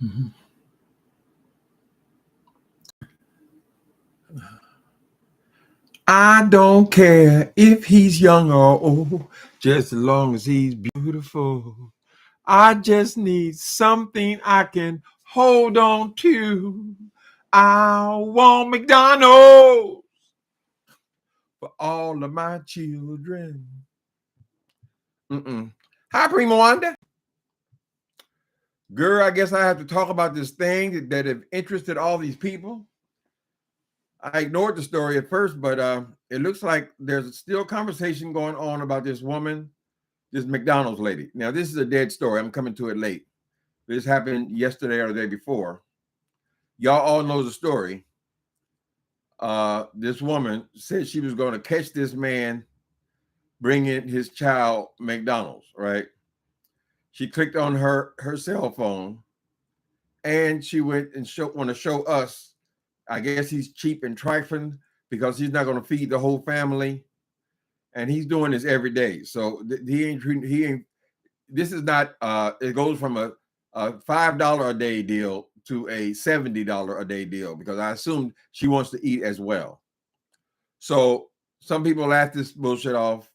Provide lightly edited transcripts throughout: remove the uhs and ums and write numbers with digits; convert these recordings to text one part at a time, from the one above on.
Mhm. I don't care if he's young or old, just as long as he's beautiful. I just need something I can hold on to. I want McDonald's for all of my children. Mm-mm. Hi, Primo Wanda. Girl, I guess I have to talk about this thing that have interested all these people. I ignored the story at first, but it looks like there's still conversation going on about this woman, this McDonald's lady. Now, this is a dead story. I'm coming to it late. This happened yesterday or the day before. Y'all all know the story. This woman said she was going to catch this man bringing his child McDonald's, right? She clicked on her cell phone and she went and want to show us. I guess he's cheap and trifling because he's not going to feed the whole family, and he's doing this every day. So he ain't. This is not. It goes from a $5 a day deal to a $70 a day deal because I assume she wants to eat as well. So some people laugh this bullshit off.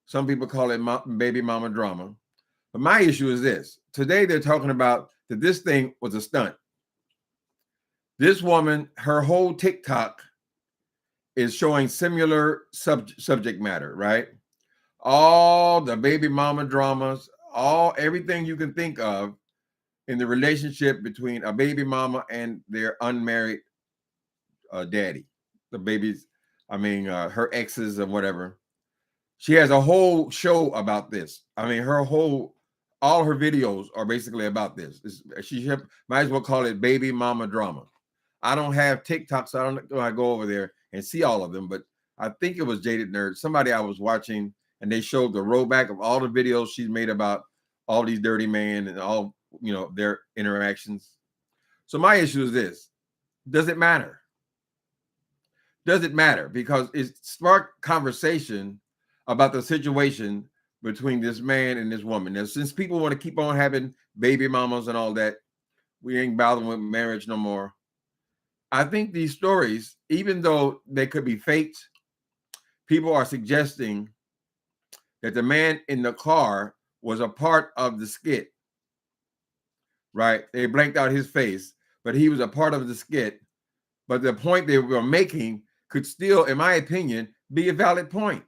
Some people call it baby mama drama. But my issue is this: today they're talking about that this thing was a stunt. This woman, her whole TikTok is showing similar subject matter, right? All the baby mama dramas, everything you can think of in the relationship between a baby mama and their unmarried daddy, the babies, her exes and whatever. She has a whole show about this. I mean, all her videos are basically about this. She might as well call it baby mama drama. I don't have TikTok, so I don't know. I go over there and see all of them, but I think it was Jaded Nerd. Somebody I was watching, and they showed the rollback of all the videos she's made about all these dirty men and all their interactions. So my issue is this: does it matter? Does it matter? Because it sparked conversation about the situation between this man and this woman. Now, since people want to keep on having baby mamas and all that, we ain't bothering with marriage no more. I think these stories, even though they could be faked, people are suggesting that the man in the car was a part of the skit, right? They blanked out his face, but he was a part of the skit. But the point they were making could still, in my opinion, be a valid point.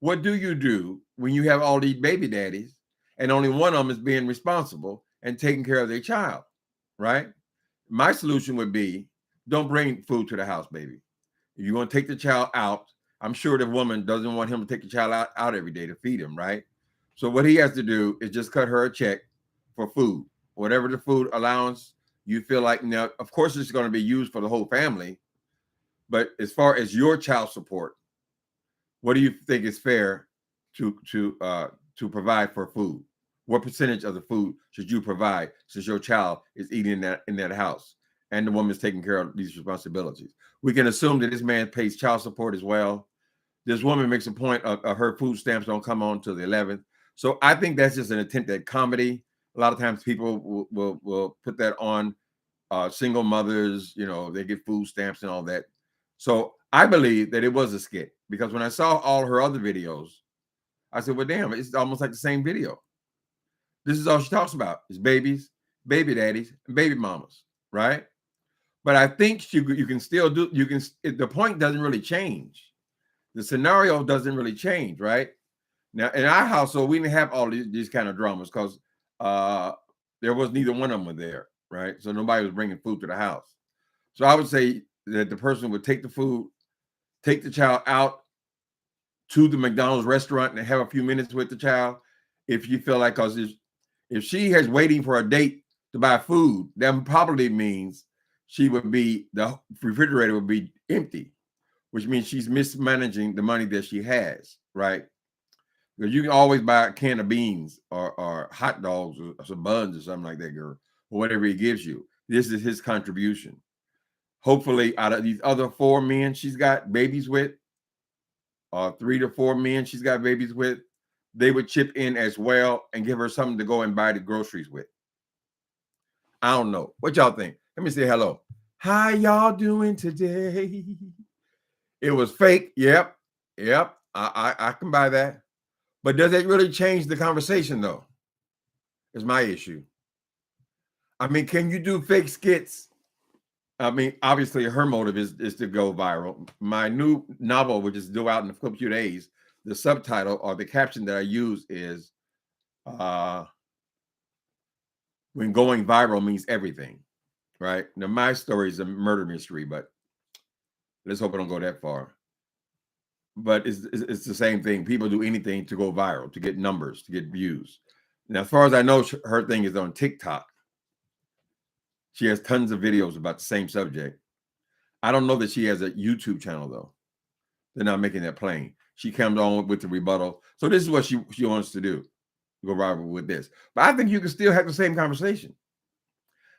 What do you do when you have all these baby daddies and only one of them is being responsible and taking care of their child, right? My solution would be don't bring food to the house, baby. If you're going to take the child out, I'm sure the woman doesn't want him to take the child out every day to feed him, right? So what he has to do is just cut her a check for food, whatever the food allowance you feel like. Now, of course, it's going to be used for the whole family. But as far as your child support, what do you think is fair to provide for food? What percentage of the food should you provide since your child is eating in that house and the woman's taking care of these responsibilities? We can assume that this man pays child support as well. This woman makes a point of her food stamps don't come on till the 11th. So I think that's just an attempt at comedy. A lot of times people will put that on single mothers, they get food stamps and all that. So I believe that it was a skit because when I saw all her other videos, I said, well, damn, it's almost like the same video. This is all she talks about is babies, baby daddies, and baby mamas, right? But I think you can still the point doesn't really change. The scenario doesn't really change, right? Now, in our household, we didn't have all these kind of dramas because there was neither one of them were there, right? So nobody was bringing food to the house. So I would say that the person would take the food, take the child out to the McDonald's restaurant and have a few minutes with the child. If you feel like, because if she is waiting for a date to buy food, that probably means the refrigerator would be empty, which means she's mismanaging the money that she has, right? Because you can always buy a can of beans or hot dogs or some buns or something like that, girl, or whatever he gives you. This is his contribution. Hopefully, out of these other 4 men she's got babies with, 3 to 4 men she's got babies with, they would chip in as well and give her something to go and buy the groceries with. I don't know. What y'all think? Let me say hello. How y'all doing today? It was fake. Yep. I can buy that. But does it really change the conversation though? Is my issue. I mean, can you do fake skits? I mean, obviously her motive is to go viral. My new novel, which is due out in a few days, the subtitle or the caption that I use is when going viral means everything, right? Now, my story is a murder mystery, but let's hope I don't go that far. But it's the same thing. People do anything to go viral, to get numbers, to get views. Now, as far as I know, her thing is on TikTok. She has tons of videos about the same subject. I don't know that she has a YouTube channel, though. They're not making that plain. She comes on with the rebuttal. So this is what she wants to do, go viral with this. But I think you can still have the same conversation.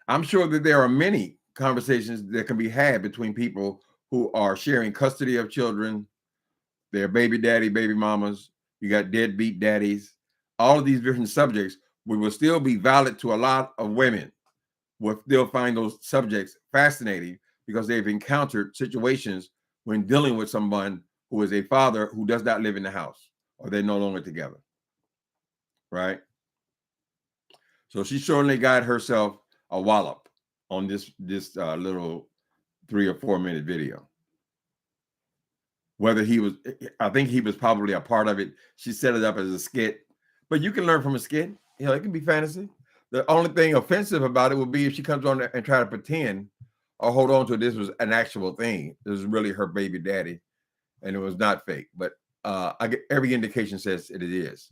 I'm sure that there are many conversations that can be had between people who are sharing custody of children, their baby daddy, baby mamas. You got deadbeat daddies. All of these different subjects will still be valid to a lot of women. Will still find those subjects fascinating because they've encountered situations when dealing with someone who is a father who does not live in the house or they're no longer together, right? So she certainly got herself a wallop on this little 3 or 4 minute video. Whether he was, I think he was probably a part of it. She set it up as a skit, but you can learn from a skit. You know, it can be fantasy. The only thing offensive about it would be if she comes on and try to pretend or hold on to this was an actual thing. This was really her baby daddy, and it was not fake. But I get every indication says it is.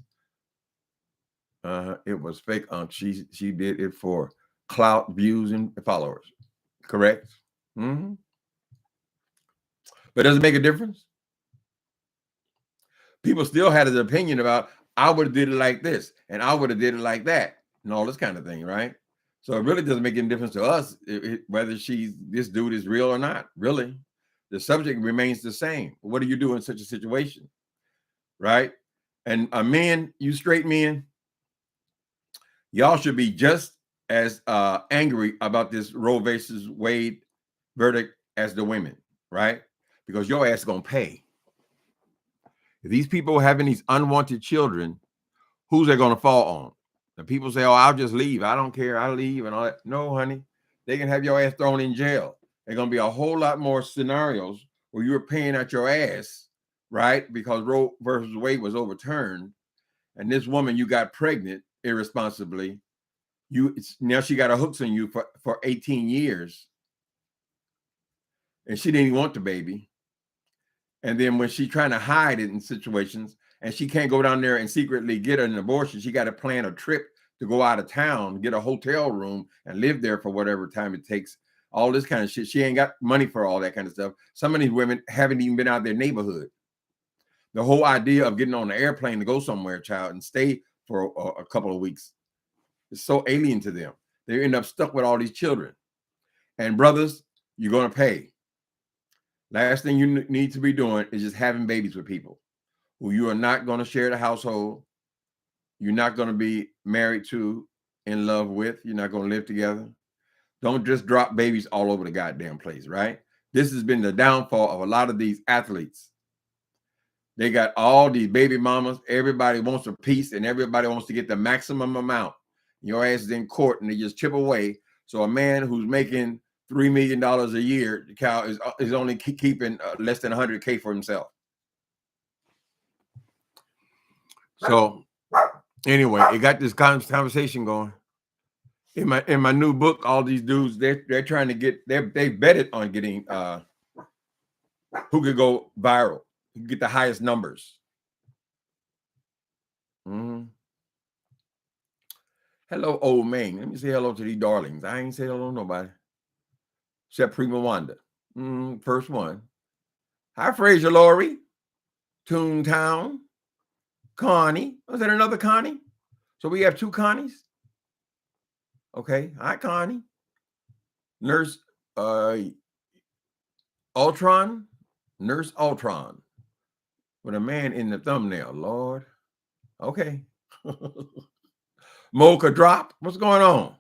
It was fake. She did it for clout, views, and followers. Correct. Mm-hmm. But does it make a difference? People still had an opinion about I would have did it like this, and I would have did it like that, and all this kind of thing, right? So it really doesn't make any difference to us whether this dude is real or not. Really, the subject remains the same. What do you do in such a situation, right? And men, you straight men, y'all should be just as angry about this Roe versus Wade verdict as the women, right? Because your ass is gonna pay. If these people are having these unwanted children, who's they going to fall on? The people say, oh, I'll just leave. I don't care. I'll leave and all that. No, honey. They can have your ass thrown in jail. There's going to be a whole lot more scenarios where you're paying out your ass, right? Because Roe versus Wade was overturned. And this woman, you got pregnant irresponsibly. Now she got her hooks on you for 18 years. And she didn't even want the baby. And then when she's trying to hide it in situations and she can't go down there and secretly get an abortion, she got to plan a trip to go out of town, get a hotel room and live there for whatever time it takes. All this kind of shit. She ain't got money for all that kind of stuff. Some of these women haven't even been out of their neighborhood. The whole idea of getting on an airplane to go somewhere, child, and stay for a couple of weeks is so alien to them. They end up stuck with all these children. And brothers, you're going to pay. Last thing you need to be doing is just having babies with people who you are not going to share the household. You're not going to be married to, in love with. You're not going to live together. Don't just drop babies all over the goddamn place, right? This has been the downfall of a lot of these athletes. They got all these baby mamas. Everybody wants a piece and everybody wants to get the maximum amount. Your ass is in court and they just chip away. So a man who's making $3 million a year, the cow is only keeping less than 100K for himself. So anyway, it got this conversation going. In my new book, all these dudes, they're trying to get, they betted on getting who could go viral, who could get the highest numbers. Mm-hmm. Hello, old man. Let me say hello to these darlings. I ain't say hello to nobody. Except Prima Wanda. First one. Hi, Fraser Laurie. Toontown. Connie. Was that another Connie? So we have two Connies? Okay. Hi, Connie. Nurse Ultron. Nurse Ultron. With a man in the thumbnail. Lord. Okay. Mocha Drop. What's going on?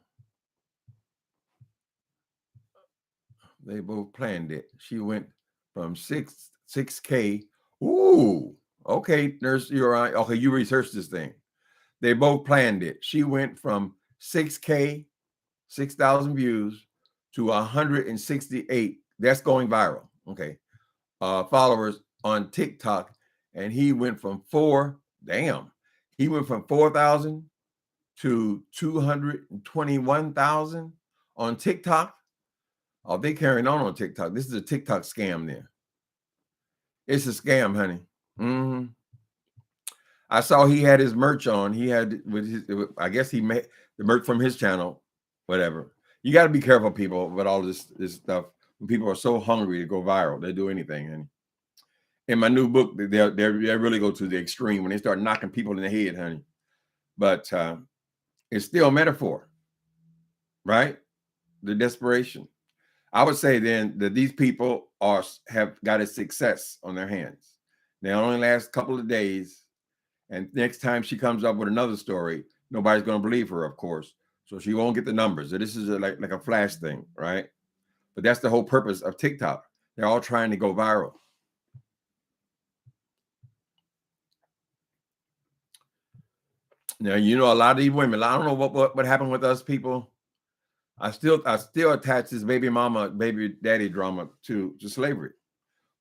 They both planned it. She went from 6K. Ooh, okay, nurse, you're right. Okay, you researched this thing. They both planned it. She went from 6K, 6,000 views to 168. That's going viral. Okay. Followers on TikTok. And he went from he went from 4,000 to 221,000 on TikTok. Oh, they carrying on TikTok. This is a TikTok scam there. It's a scam, honey. Mm-hmm. I saw he had his merch on. He had I guess he made the merch from his channel, whatever. You got to be careful, people, with all this stuff. When people are so hungry to go viral, they do anything. And in my new book, they really go to the extreme when they start knocking people in the head, honey. But it's still a metaphor, right? The desperation. I would say then that these people have got a success on their hands. They only last a couple of days. And next time she comes up with another story, nobody's going to believe her, of course. So she won't get the numbers. So this is like a flash thing, right? But that's the whole purpose of TikTok. They're all trying to go viral. Now, you know, a lot of these women, I don't know what happened with us people. I still attach this baby mama, baby daddy drama to slavery,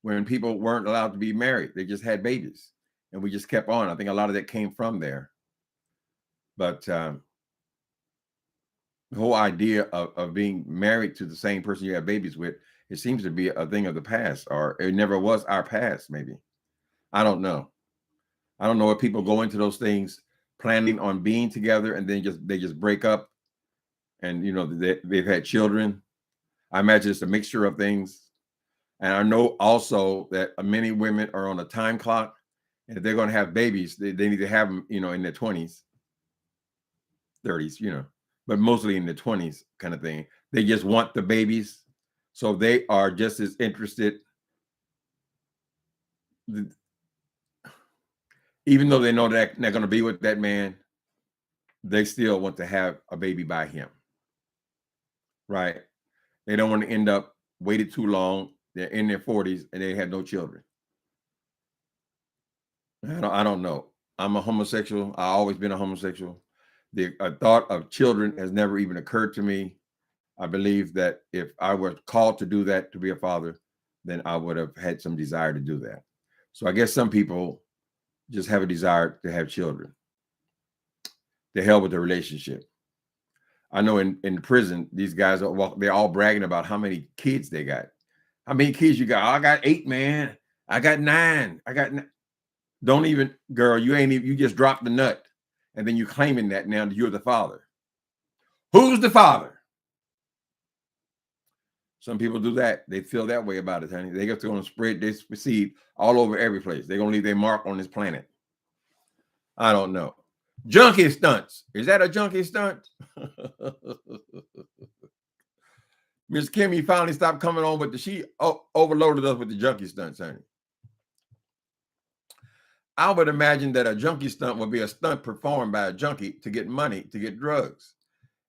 when people weren't allowed to be married. They just had babies. And we just kept on. I think a lot of that came from there. But the whole idea of being married to the same person you have babies with, it seems to be a thing of the past, or it never was our past, maybe. I don't know. I don't know if people go into those things planning on being together and then they just break up, and you know they've had children. I imagine it's a mixture of things. And I know also that many women are on a time clock, and if they're going to have babies, they need to have them, you know, in their 20s, 30s, you know, but mostly in the 20s kind of thing. They just want the babies. So they are just as interested, even though they know that they're going to be with that man, they still want to have a baby by him. Right? They don't want to end up waited too long. They're in their 40s and they have no children. I don't know. I'm a homosexual. I've always been a homosexual. The thought of children has never even occurred to me. I believe that if I were called to do that, to be a father, then I would have had some desire to do that. So I guess some people just have a desire to have children. The hell with the relationship. I know in prison, these guys they're all bragging about how many kids they got. How many kids you got? Oh, I got 8, man. I got 9. I got 9. Don't even, girl, you just dropped the nut. And then you're claiming that now you're the father. Who's the father? Some people do that. They feel that way about it, honey. They get to go and spread this seed all over every place. They're going to leave their mark on this planet. I don't know. Junkie stunts. Is that a junkie stunt? Miss Kimmy finally stopped coming on with she overloaded us with the junkie stunts, honey. I would imagine that a junkie stunt would be a stunt performed by a junkie to get money, to get drugs.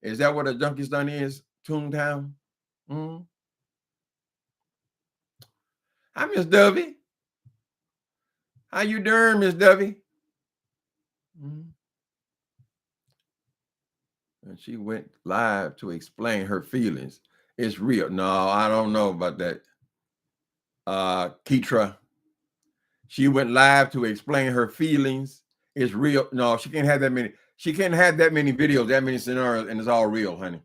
Is that what a junkie stunt is, Toontown? Mm-hmm. Hi, Miss Dovey. How you doing, Miss Dovey? Mm-hmm. And she went live to explain her feelings. It's real. No, I don't know about that. Keitra. She went live to explain her feelings. It's real. No, she can't have that many. She can't have that many videos, that many scenarios, and it's all real, honey.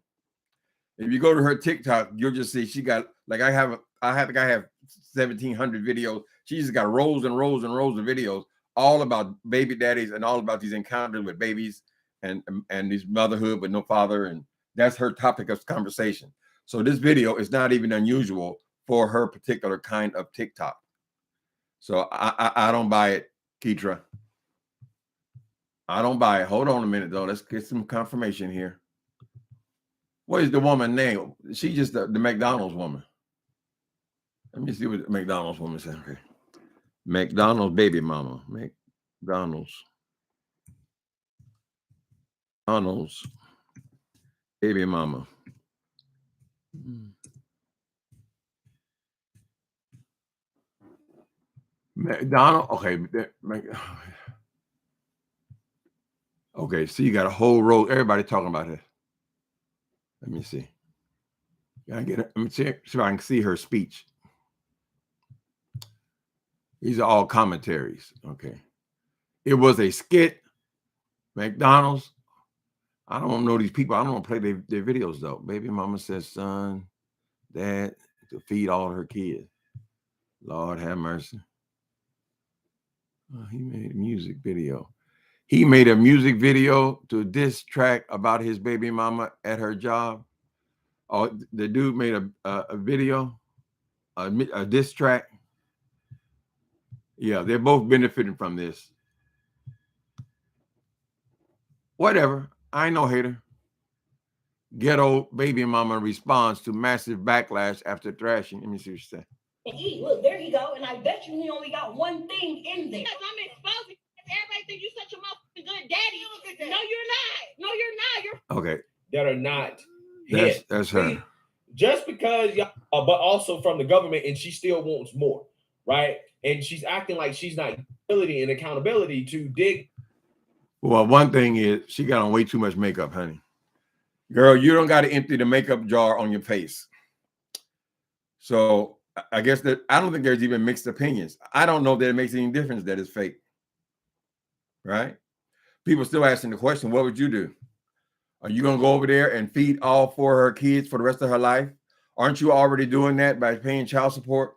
If you go to her TikTok, you'll just see she got like I have 1,700 videos. She just got rows and rows and rows of videos, all about baby daddies and all about these encounters with babies and these motherhood with no father, and that's her topic of conversation. So this video is not even unusual for her particular kind of TikTok. So I don't buy it, Keitra. I don't buy it. Hold on a minute, though. Let's get some confirmation here. What is the woman name? She's just the McDonald's woman. Let me see what the McDonald's woman said. Okay. McDonald's Baby-Mama. McDonald's Baby-Mama. McDonald. Okay. Okay. So you got a whole row. Everybody talking about it. Let me see. I get it. Let me see if I can see her speech. These are all commentaries. Okay. It was a skit. McDonald's. I don't know these people. I don't want to play their videos though. Baby mama says, son, dad, to feed all her kids. Lord have mercy. Oh, he made a music video. He made a music video to diss track about his baby mama at her job. Oh, the dude made a video, a diss track. Yeah, they're both benefiting from this. Whatever. I ain't no hater. Ghetto baby mama responds to massive backlash after thrashing. Let me see what she said. Look, there you go. And I bet you he only got one thing in there. I'm exposing. Everybody think you're such a motherfucking good daddy. No, you're not. No, you're not. You're okay. That are not. That's her. Just because, but also from the government, and she still wants more, right? And she's acting like she's not ability and accountability to dig. Well, one thing is she got on way too much makeup, honey. Girl, you don't got to empty the makeup jar on your face. So I guess that I don't think there's even mixed opinions. I don't know that it makes any difference that it's fake. Right? People still asking the question, what would you do? Are you going to go over there and feed all 4 of her kids for the rest of her life? Aren't you already doing that by paying child support?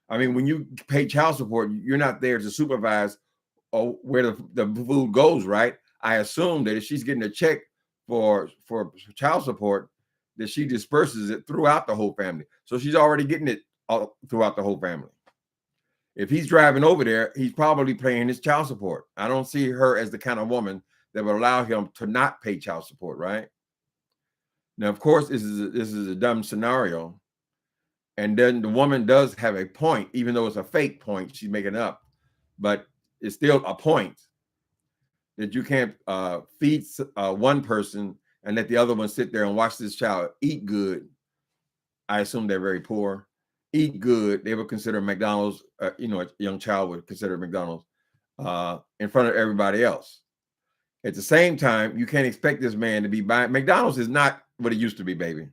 I mean, when you pay child support, you're not there to supervise where the food goes, right? I assume that if she's getting a check for child support, that she disperses it throughout the whole family. So she's already getting it all throughout the whole family. If he's driving over there, he's probably paying his child support. I don't see her as the kind of woman that would allow him to not pay child support, right? Now, of course, this is a dumb scenario. And then the woman does have a point, even though it's a fake point she's making up. But it's still a point that you can't feed one person and let the other one sit there and watch this child eat good. I assume they're very poor. Eat good. They would consider McDonald's, a young child would consider McDonald's in front of everybody else. At the same time, you can't expect this man to be buying. McDonald's is not what it used to be, baby.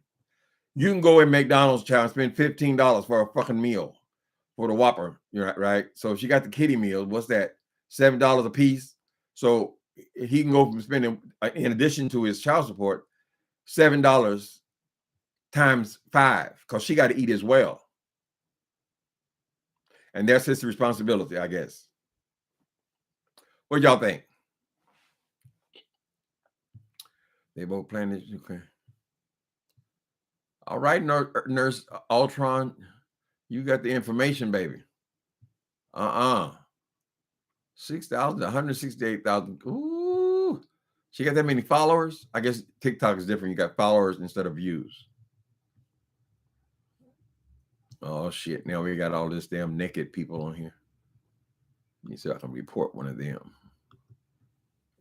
You can go in McDonald's, child, and spend $15 for a fucking meal for the Whopper, right? So if she got the kiddie meal, what's that? $7 a piece. So he can go from spending, in addition to his child support, $7 times 5, because she got to eat as well. And that's his responsibility, I guess. What y'all think? They both playing this. Okay. All right, Nurse Ultron, you got the information, baby. 6,000, 168,000. Ooh, she got that many followers. I guess TikTok is different. You got followers instead of views. Oh shit! Now we got all this damn naked people on here. Let me see if I can report one of them.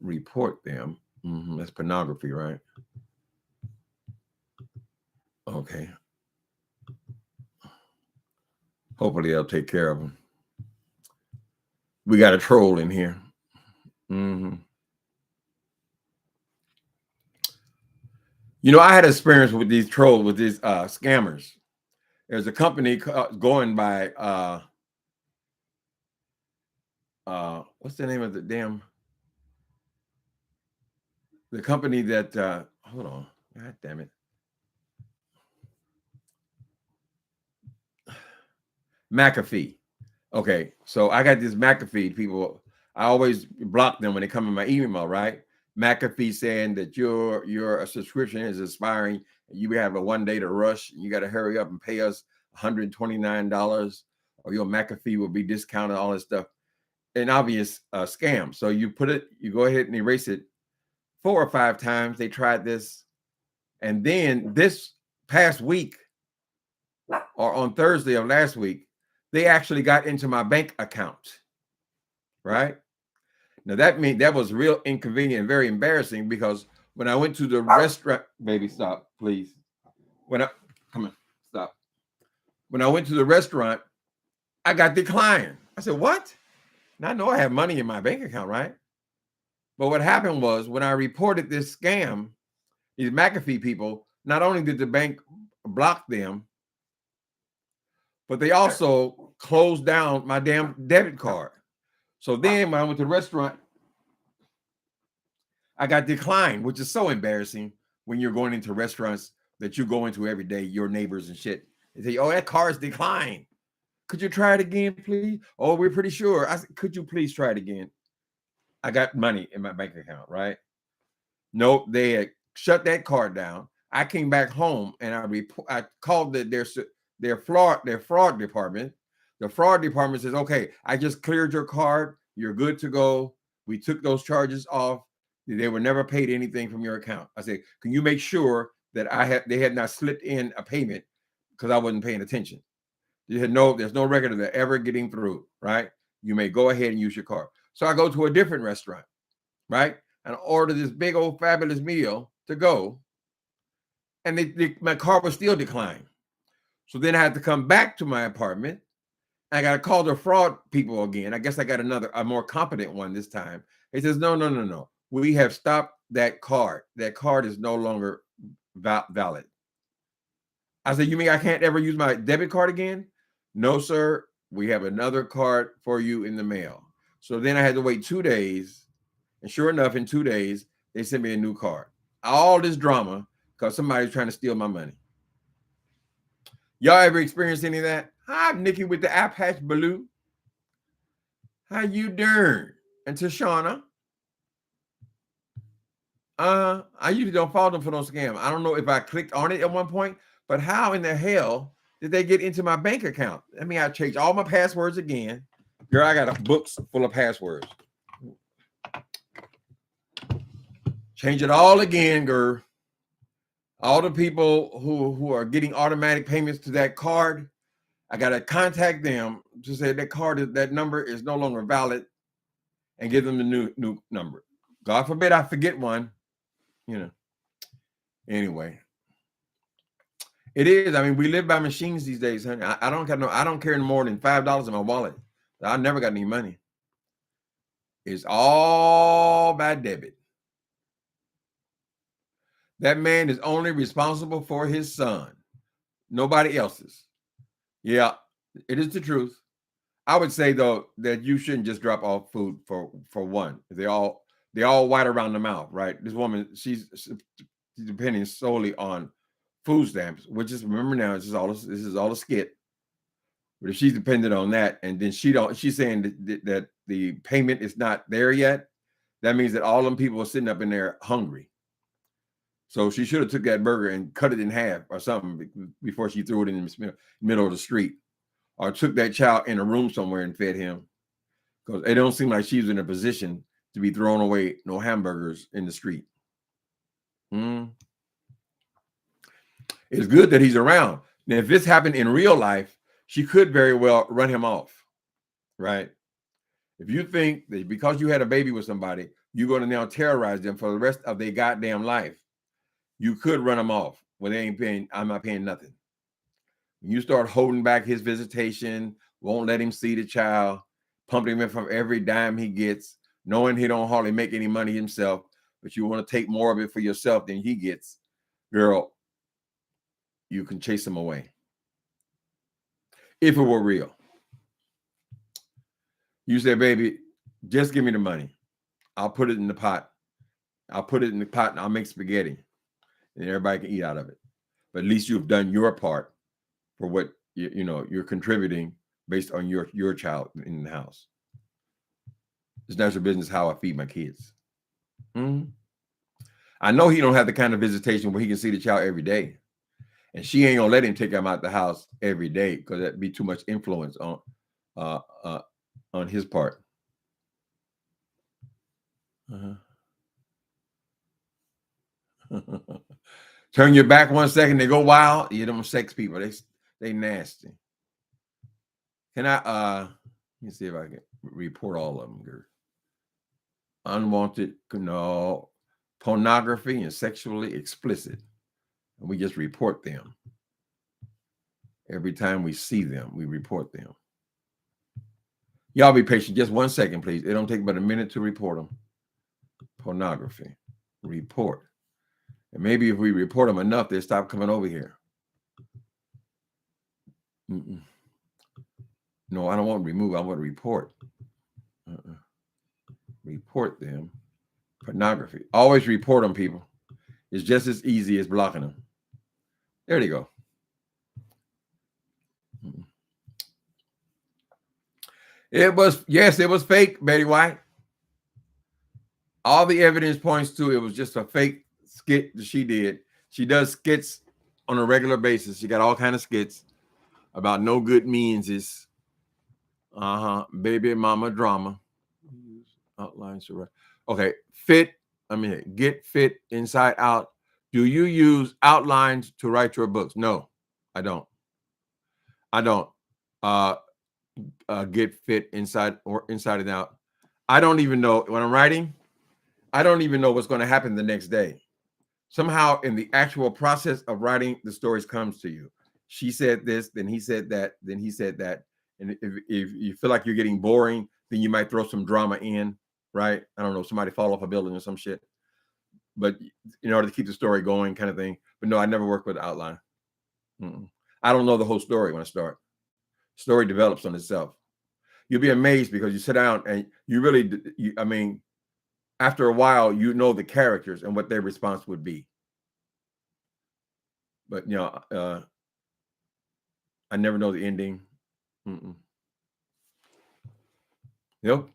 Report them. That's pornography, right? Okay. Hopefully they'll take care of them. We got a troll in here. You know, I had experience with these trolls, with these scammers. There's a company going by what's the name of the company that hold on, god damn it, McAfee. Okay, so I got this McAfee people. I always block them when they come in my email, right? McAfee saying that your subscription is expiring. You have a 1 day to rush. You got to hurry up and pay us $129, or your McAfee will be discounted. All this stuff, an obvious scam. So you go ahead and erase it 4 or 5 times. They tried this, and then this past week, or on Thursday of last week, they actually got into my bank account. Right now, that was real inconvenient and very embarrassing, because when I went to the restaurant, baby, stop, please. Come on, stop. When I went to the restaurant, I got declined. I said, what? Now I know I have money in my bank account, right? But what happened was when I reported this scam, these McAfee people, not only did the bank block them, but they also closed down my damn debit card. So then when I went to the restaurant, I got declined, which is so embarrassing when you're going into restaurants that you go into every day, your neighbors and shit. They say, oh, that card's declined. Could you try it again, please? Oh, we're pretty sure. I said, could you please try it again? I got money in my bank account, right? Nope, they had shut that card down. I came back home and I called their fraud department. The fraud department says, okay, I just cleared your card. You're good to go. We took those charges off. They were never paid anything from your account. I said, can you make sure that they had not slipped in a payment because I wasn't paying attention? There's no record of that ever getting through, right? You may go ahead and use your card. So I go to a different restaurant, right? And order this big old fabulous meal to go. And my card was still declined. So then I had to come back to my apartment. I got to call the fraud people again. I guess I got a more competent one this time. He says, no. We have stopped that card. That card is no longer valid. I said, you mean I can't ever use my debit card again? No, sir. We have another card for you in the mail. So then I had to wait 2 days. And sure enough, in 2 days, they sent me a new card. All this drama because somebody's trying to steal my money. Y'all ever experienced any of that? Hi, Nikki with the app hatch Baloo. How you doing? And Tashana. I usually don't follow them for no scam. I don't know if I clicked on it at one point, but how in the hell did they get into my bank account? I mean, I changed all my passwords again. Girl, I got a books full of passwords. Change it all again, girl. All the people who are getting automatic payments to that card, I got to contact them to say that number is no longer valid and give them the new number. God forbid I forget one, Anyway, it is. I mean, we live by machines these days, honey. I don't carry more than $5 in my wallet. I never got any money. It's all by debit. That man is only responsible for his son, nobody else's. Yeah, it is the truth. I would say though that you shouldn't just drop off food for one. They all white around the mouth, right? This woman, she's depending solely on food stamps, which is, remember now, this is all a skit. But if she's dependent on that, and then she's saying that the payment is not there yet, that means that all them people are sitting up in there hungry. So she should have took that burger and cut it in half or something before she threw it in the middle of the street, or took that child in a room somewhere and fed him, because it don't seem like she's in a position to be throwing away no hamburgers in the street. It's good that he's around. Now, if this happened in real life, she could very well run him off, right? If you think that because you had a baby with somebody, you're going to now terrorize them for the rest of their goddamn life, you could run them off. Well, I'm not paying nothing. When you start holding back his visitation, won't let him see the child, pumping him from every dime he gets, knowing he don't hardly make any money himself, but you want to take more of it for yourself than he gets, girl, you can chase him away. If it were real. You say, baby, just give me the money. I'll put it in the pot. And I'll make spaghetti. And everybody can eat out of it. But at least you've done your part for what you're contributing based on your child in the house. It's not your business how I feed my kids. I know he don't have the kind of visitation where he can see the child every day. And she ain't gonna let him take him out the house every day because that'd be too much influence on his part. Turn your back 1 second, they go wild. You them sex people, they nasty. Can I let me see if I can report all of them, girl. Unwanted, pornography and sexually explicit. And we just report them. Every time we see them, we report them. Y'all be patient. Just 1 second, please. It don't take but a minute to report them. Pornography. Report. And maybe if we report them enough, they'll stop coming over here. No, I don't want to remove. I want to report. Report them. Pornography. Always report them, people. It's just as easy as blocking them. There they go. It was fake, Betty White. All the evidence points to it was just a fake skit that she did. She does skits on a regular basis. She got all kind of skits about no good means is Baby-Mama Drama. Outlines. Okay, get fit inside out. Do you use outlines to write your books? No, I don't. Get fit inside and out. I don't even know when I'm writing. I don't even know what's going to happen the next day. Somehow in the actual process of writing, the stories comes to you. She said this, then he said that, then he said that. And if you feel like you're getting boring, then you might throw some drama in, right? I don't know, somebody fall off a building or some shit. But in order to keep the story going, kind of thing. But no, I never work with outline. I don't know the whole story when I start. Story develops on itself. You'll be amazed because you sit down and you really, after a while, you know the characters and what their response would be. But, I never know the ending. Yep.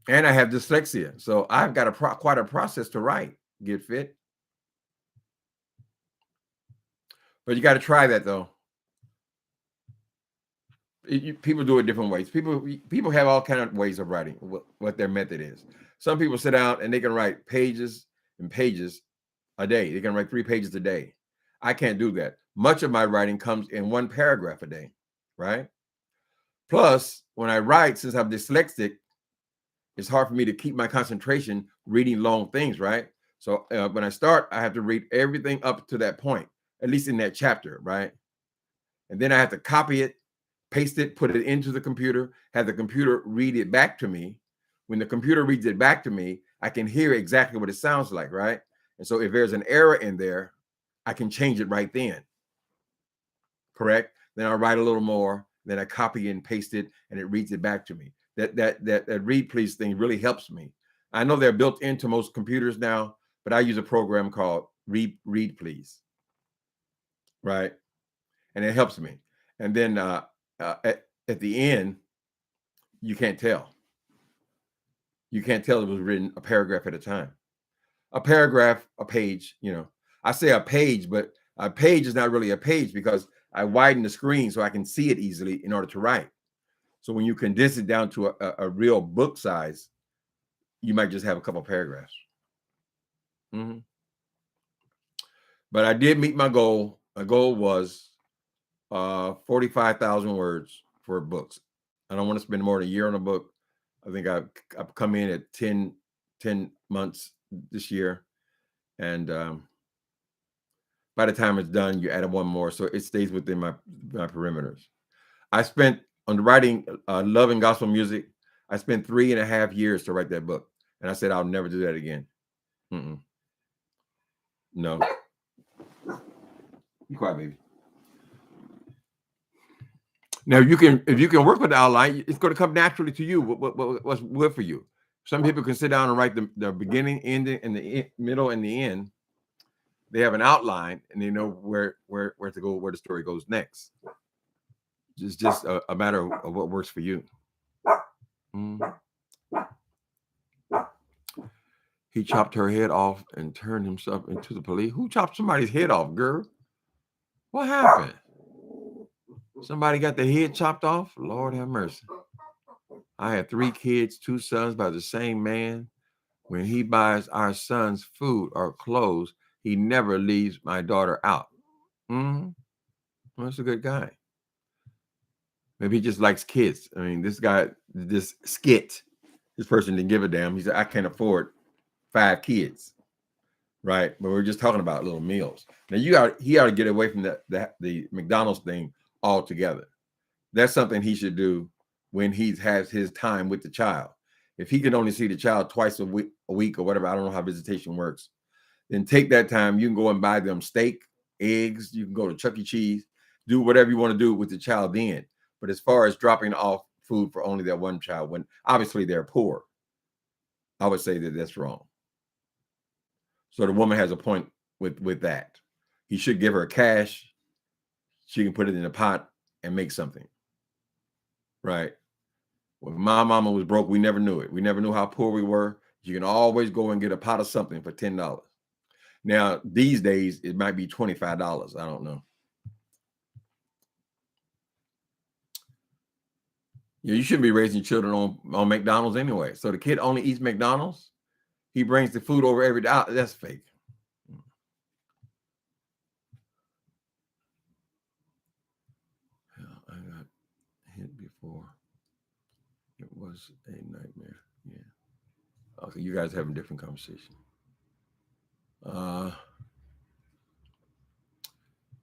And I have dyslexia. So I've got quite a process to write, get fit. But you got to try that, though. People do it different ways. People have all kind of ways of writing, what their method is. Some people sit down and they can write pages and pages a day. They can write 3 pages a day. I can't do that. Much of my writing comes in 1 paragraph a day, right? Plus, when I write, since I'm dyslexic, it's hard for me to keep my concentration reading long things, right? So when I start, I have to read everything up to that point, at least in that chapter, right? And then I have to copy it, paste it, put it into the computer, have the computer read it back to me. When the computer reads it back to me, I can hear exactly what it sounds like, right? And so if there's an error in there, I can change it right then. Correct? Then I write a little more, then I copy and paste it, and it reads it back to me. That read please thing really helps me. I know they're built into most computers now, but I use a program called Read Please, right? And it helps me. And then at the end, you can't tell. You can't tell it was written a paragraph at a time. A paragraph, a page, I say a page, but a page is not really a page because I widen the screen so I can see it easily in order to write. So when you condense it down to a real book size, you might just have a couple of paragraphs. But I did meet my goal. My goal was 45,000 words for books. I don't want to spend more than a year on a book. I think I've come in at 10 months this year. And by the time it's done, you add 1 more. So it stays within my perimeters. I spent on writing Love and Gospel Music. I spent 3.5 years to write that book. And I said, I'll never do that again. No. Be quiet, baby. Now, if you can work with the outline, it's going to come naturally to you. What's good for you? Some people can sit down and write the beginning, ending, and the middle and the end. They have an outline and they know where to go, where the story goes next. It's just a matter of what works for you. He chopped her head off and turned himself into the police. Who chopped somebody's head off, girl? What happened? Somebody got their head chopped off? Lord have mercy. I had 3 kids, 2 sons by the same man. When he buys our sons food or clothes, he never leaves my daughter out. Well, that's a good guy. Maybe he just likes kids. I mean, this guy, this person didn't give a damn. He said, I can't afford 5 kids. Right? But we're just talking about little meals. Now he ought to get away from the McDonald's thing altogether. That's something he should do when he has his time with the child. If he can only see the child twice a week or whatever, I don't know how visitation works, then take that time. You can go and buy them steak, eggs. You can go to Chuck E. Cheese, do whatever you want to do with the child then. But as far as dropping off food for only that one child, when obviously they're poor, I would say that that's wrong. So the woman has a point with that. He should give her cash. She can put it in a pot and make something. Right? When my mama was broke, we never knew it. We never knew how poor we were. You can always go and get a pot of something for $10. Now, these days, it might be $25. I don't know. Yeah, you shouldn't be raising children on McDonald's anyway. So the kid only eats McDonald's. He brings the food over every day. That's fake. I got hit before. It was a nightmare. Yeah. Okay, you guys having a different conversation.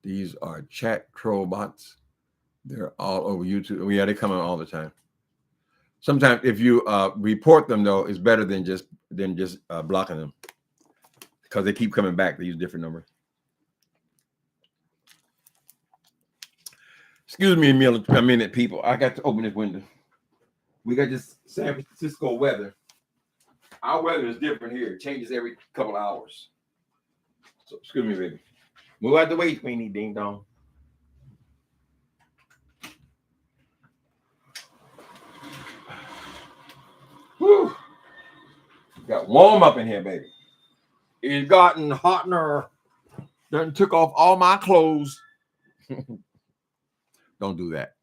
These are chat troll bots. They're all over YouTube. Yeah, they come on all the time. Sometimes if you report them, though, it's better than just blocking them, because they keep coming back. They use different numbers. Excuse me a minute, people. I got to open this window. We got this San Francisco weather. Our weather is different here. It changes every couple of hours. So, excuse me, baby. Move out the way, Queenie Ding Dong. Whew. Got warm up in here, baby. It's gotten hotter. Done took off all my clothes. Don't do that.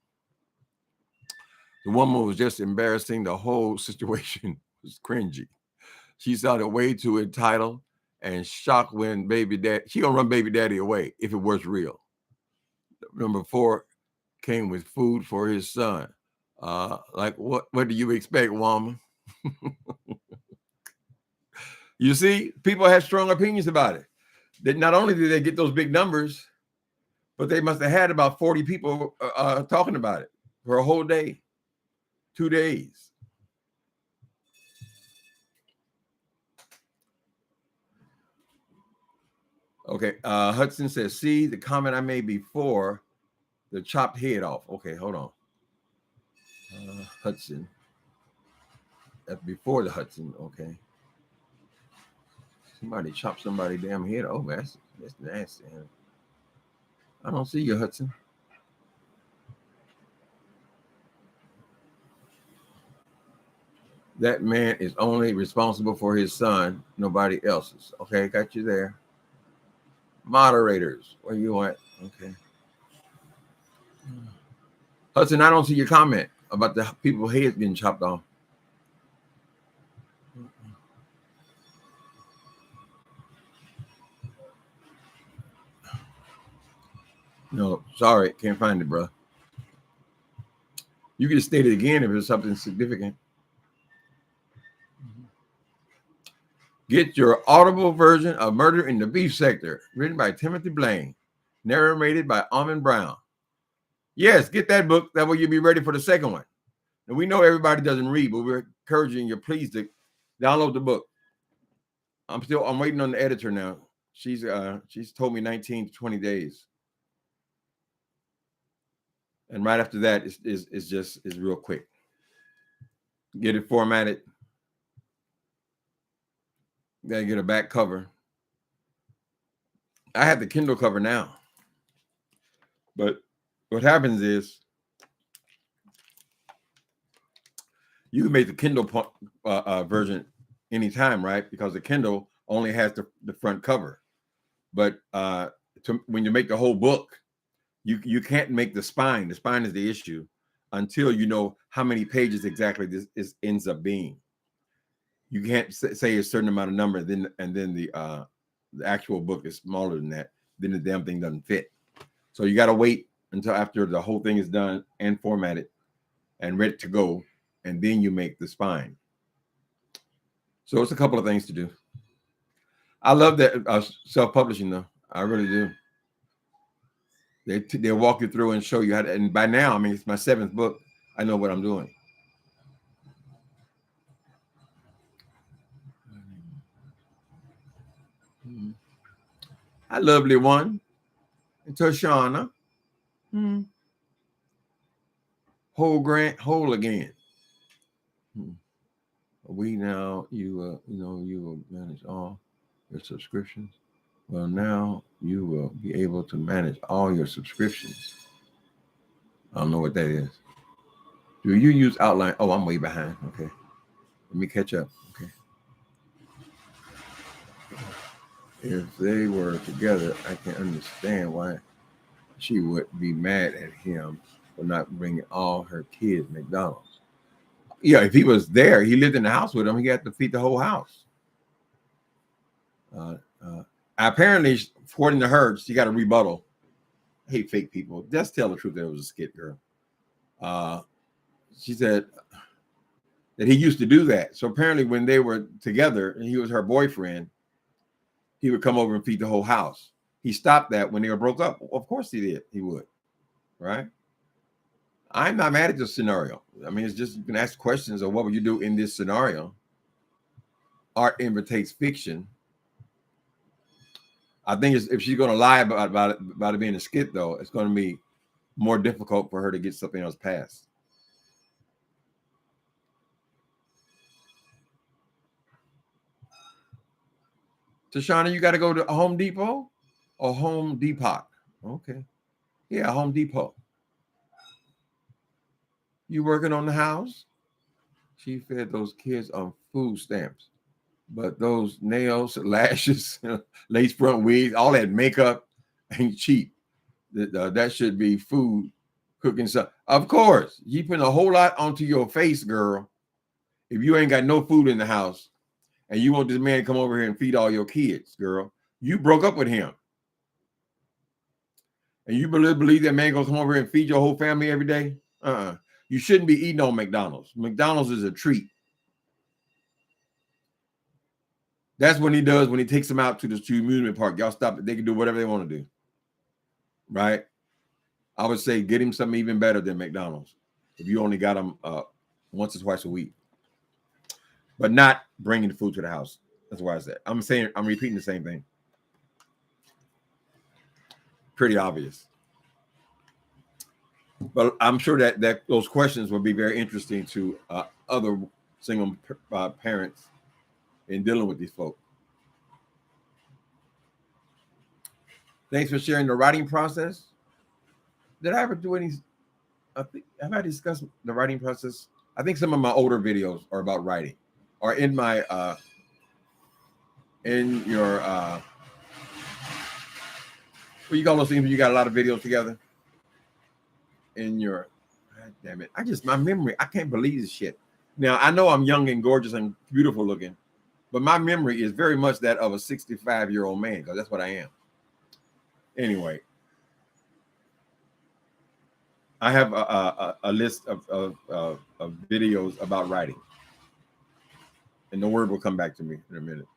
The woman was just embarrassing. The whole situation was cringy. She sounded way too entitled and shocked when baby dad. She gonna run baby daddy away if it was real. Number 4 came with food for his son. Like what do you expect, woman? You see, people have strong opinions about it. That not only did they get those big numbers, but they must have had about 40 people talking about it for a whole day, 2 days. Okay, Hudson says, see the comment I made before the chopped head off. Okay, hold on. Hudson. That's before the Hudson. Okay. Somebody chopped somebody damn head off. That's nasty. I don't see you, Hudson. That man is only responsible for his son, nobody else's. Okay, got you there. Moderators, where you at? Okay. Hudson, I don't see your comment about the people's heads getting chopped off. No, sorry, can't find it, bro. You can state it again if it's something significant. Get your audible version of Murder in the Beef Sector, written by Timothy Blaine, narrated by Almond Brown. Yes, get that book. That way you'll be ready for the second one. And we know everybody doesn't read, but we're encouraging you, please, to download the book. I'm waiting on the editor now. She's told me 19 to 20 days. And right after that, it's real quick. Get it formatted. Gotta get a back cover. I have the Kindle cover now. But what happens is you can make the Kindle version anytime, right? Because the Kindle only has the front cover. But when you make the whole book, you can't make the spine. The spine is the issue until you know how many pages exactly this ends up being. You can't say a certain amount of number, and then the actual book is smaller than that. Then the damn thing doesn't fit. So you got to wait until after the whole thing is done and formatted and ready to go, and then you make the spine. So it's a couple of things to do. I love that self-publishing, though. I really do. They'll walk you through and show you how to. And by now, I mean, it's my 7th book. I know what I'm doing. Hi, lovely one. And Tashana. Whole again. We now you will manage all your subscriptions. Well, now you will be able to manage all your subscriptions. I don't know what that is. Do you use Outline? Oh, I'm way behind. Okay. Let me catch up. Okay. If they were together, I can understand why she would be mad at him for not bringing all her kids McDonald's. Yeah, if he was there, he lived in the house with him, he had to feed the whole house. Apparently, according to her, she got a rebuttal. I hate fake people. Just tell the truth that it was a skit, girl. She said that he used to do that. So apparently when they were together and he was her boyfriend, he would come over and feed the whole house. He stopped that when they were broke up. Of course he did. He would. Right? I'm not mad at this scenario. I mean, it's just you can ask questions of what would you do in this scenario. Art imitates fiction. I think if she's going to lie about it being a skit, though, it's going to be more difficult for her to get something else passed. Tashana, you got to go to Home Depot or Home Depot? Okay. Yeah, Home Depot. You working on the house? She fed those kids on food stamps. But those nails, lashes, lace front wigs, all that makeup ain't cheap. That should be food cooking stuff. Of course, you putting a whole lot onto your face, girl. If you ain't got no food in the house and you want this man to come over here and feed all your kids, girl, you broke up with him. And you believe that man gonna come over here and feed your whole family every day? You shouldn't be eating on McDonald's. McDonald's is a treat. That's what he does when he takes them out to the amusement park. Y'all stop it. They can do whatever they want to do. Right? I would say get him something even better than McDonald's. If you only got them once or twice a week. But not bringing the food to the house. That's why I said. I'm repeating the same thing. Pretty obvious. But I'm sure that those questions will be very interesting to other single parents in dealing with these folks. Thanks for sharing the writing process. Did I ever do any? Have I discussed the writing process? I think some of my older videos are about writing, or in my in your what you call those things when you got a lot of videos together. In your, God damn it! My memory. I can't believe this shit. Now I know I'm young and gorgeous and beautiful looking, but my memory is very much that of a 65-year-old man because that's what I am. Anyway. I have a list of videos about writing. And the word will come back to me in a minute.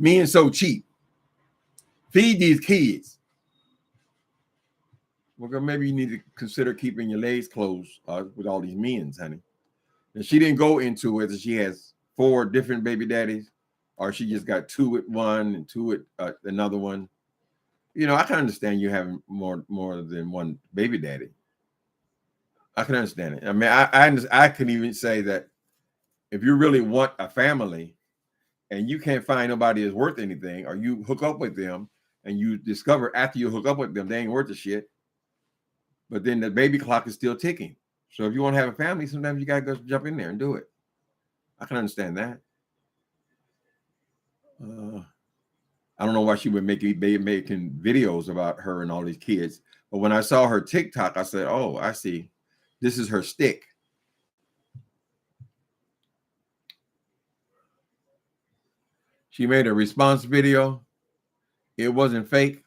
Men so cheap. Feed these kids. Well, maybe you need to consider keeping your legs closed with all these men, honey. And she didn't go into whether she has 4 different baby daddies or she just got 2 with one and 2 with another one. You know, I can understand you having more than one baby daddy. I can understand it. I mean, I can even say that if you really want a family and you can't find nobody that's worth anything, or you hook up with them and you discover after you hook up with them, they ain't worth a shit. But then the baby clock is still ticking. So if you want to have a family, sometimes you got to go jump in there and do it. I can understand that. I don't know why she would making videos about her and all these kids. But when I saw her TikTok, I said, oh, I see. This is her stick. She made a response video. It wasn't fake.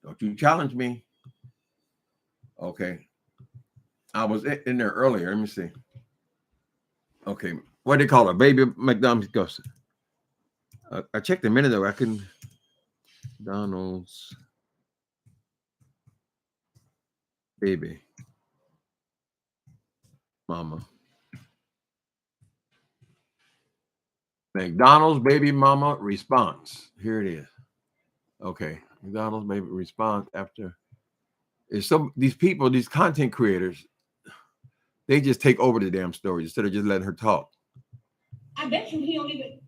Don't you challenge me. Okay. I was in there earlier. Let me see. Okay. What do they call it? Baby McDonald's Ghost. I checked a minute ago. I couldn't. McDonald's Baby Mama. McDonald's Baby Mama response. Here it is. Okay. McDonald's Baby response after. It's these people, these content creators, they just take over the damn story instead of just letting her talk. I bet you he don't even.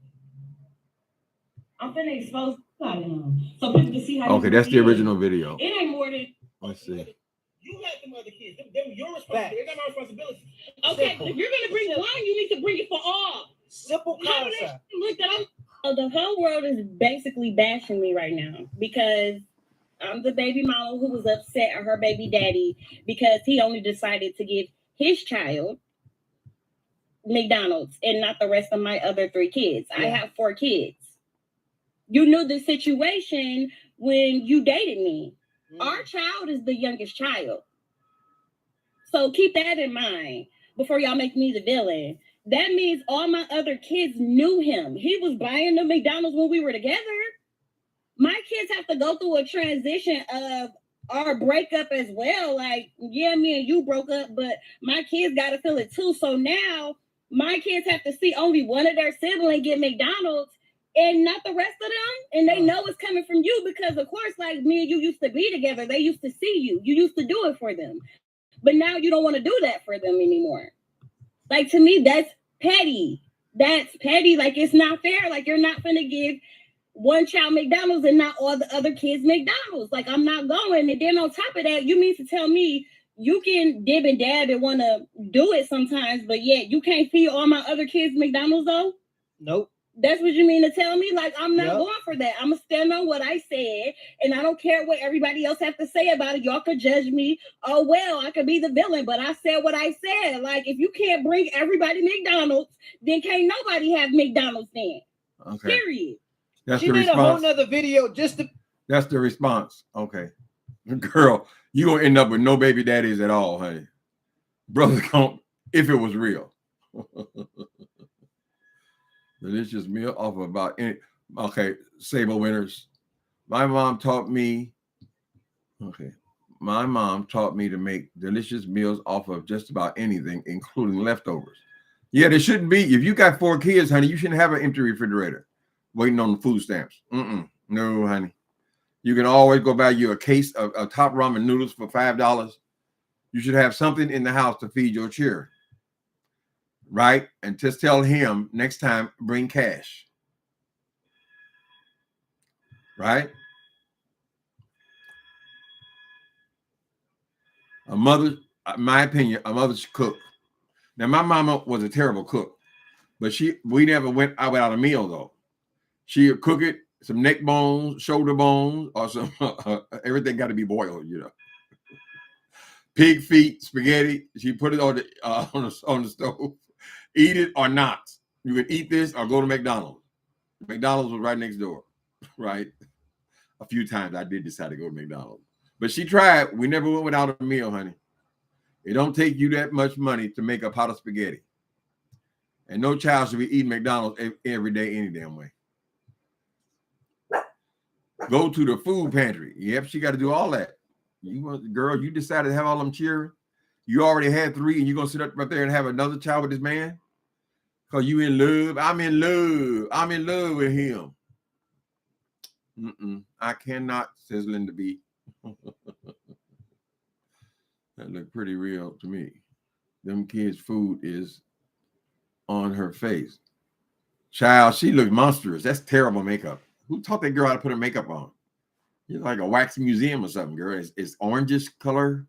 I'm finna expose him so people can see how. Okay, that's the original video. It ain't more than. Let's see. You had them other kids. Them your responsibility. They're not my responsibility. Okay, Simple. if you're gonna bring one, you need to bring it for all. Simple concept. Look, the whole world is basically bashing me right now because I'm the baby mama who was upset at her baby daddy because he only decided to give his child McDonald's and not the rest of my other 3 kids. Yeah. I have 4 kids. You knew the situation when you dated me. Our child is the youngest child. So keep that in mind before y'all make me the villain. That means all my other kids knew him. He was buying the McDonald's when we were together. My kids have to go through a transition of our breakup as well. Like, yeah, me and you broke up, but my kids got to feel it too. So now my kids have to see only one of their siblings get McDonald's and not the rest of them. And they know it's coming from you because, of course, like me and you used to be together. They used to see you. You used to do it for them. But now you don't want to do that for them anymore. Like, to me, that's petty. That's petty. Like, it's not fair. Like, you're not going to give one child McDonald's and not all the other kids McDonald's. Like, I'm not going. And then on top of that, you mean to tell me you can dib and dab and want to do it sometimes, but yet you can't feed all my other kids McDonald's, though? Nope. That's what you mean to tell me? Like, I'm not going for that. I'm going to stand on what I said, and I don't care what everybody else have to say about it. Y'all could judge me. Oh, well, I could be the villain, but I said what I said. Like, if you can't bring everybody McDonald's, then can't nobody have McDonald's then. Okay. Period. That's she the did response. A whole nother video just to. That's the response. Okay. Girl, you going to end up with no baby daddies at all, honey. Brother, come if it was real. Delicious meal off of about any. Okay, Sable Winners. My mom taught me to make delicious meals off of just about anything, including leftovers. Yeah, there shouldn't be. If you got 4 kids, honey, you shouldn't have an empty refrigerator waiting on the food stamps. No, honey. You can always go buy you a case of top ramen noodles for $5. You should have something in the house to feed your children. Right? And just tell him next time, bring cash. Right? A mother, in my opinion, a mother should cook. Now, my mama was a terrible cook, but we never went out without a meal, though. She would cook it, some neck bones, shoulder bones, or some, everything got to be boiled, you know. Pig feet, spaghetti. She put it on the stove. Eat it or not. You can eat this or go to McDonald's. McDonald's was right next door, right? A few times I did decide to go to McDonald's. But she tried. We never went without a meal, honey. It don't take you that much money to make a pot of spaghetti. And no child should be eating McDonald's every day any damn way. Go to the food pantry. Yep, she got to do all that. Girl, you decided to have all them children. You already had 3, and you're going to sit up right there and have another child with this man? Because you in love. I'm in love. I'm in love with him. I cannot, says Linda B. That looked pretty real to me. Them kids' food is on her face. Child, she looked monstrous. That's terrible makeup. Who taught that girl how to put her makeup on? You're like a wax museum or something, girl. It's orangish color.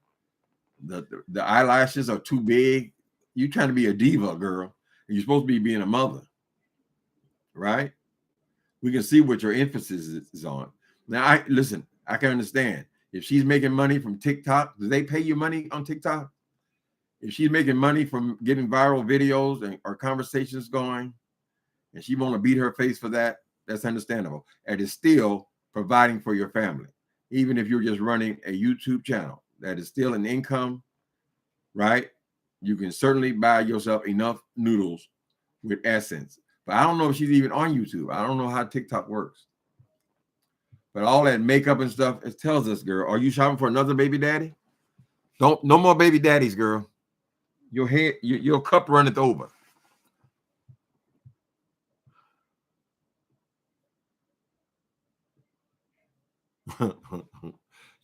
The eyelashes are too big. You're trying to be a diva, girl. You're supposed to be being a mother, right? We can see what your emphasis is on. Now, I can understand. If she's making money from TikTok, do they pay you money on TikTok? If she's making money from getting viral videos or conversations going, and she want to beat her face for that, that's understandable. And it's still providing for your family. Even if you're just running a YouTube channel, that is still an income, right? You can certainly buy yourself enough noodles with Essence. But I don't know if she's even on YouTube. I don't know how TikTok works. But all that makeup and stuff, it tells us, girl, are you shopping for another baby daddy? No more baby daddies, girl. Your head, your cup runneth over.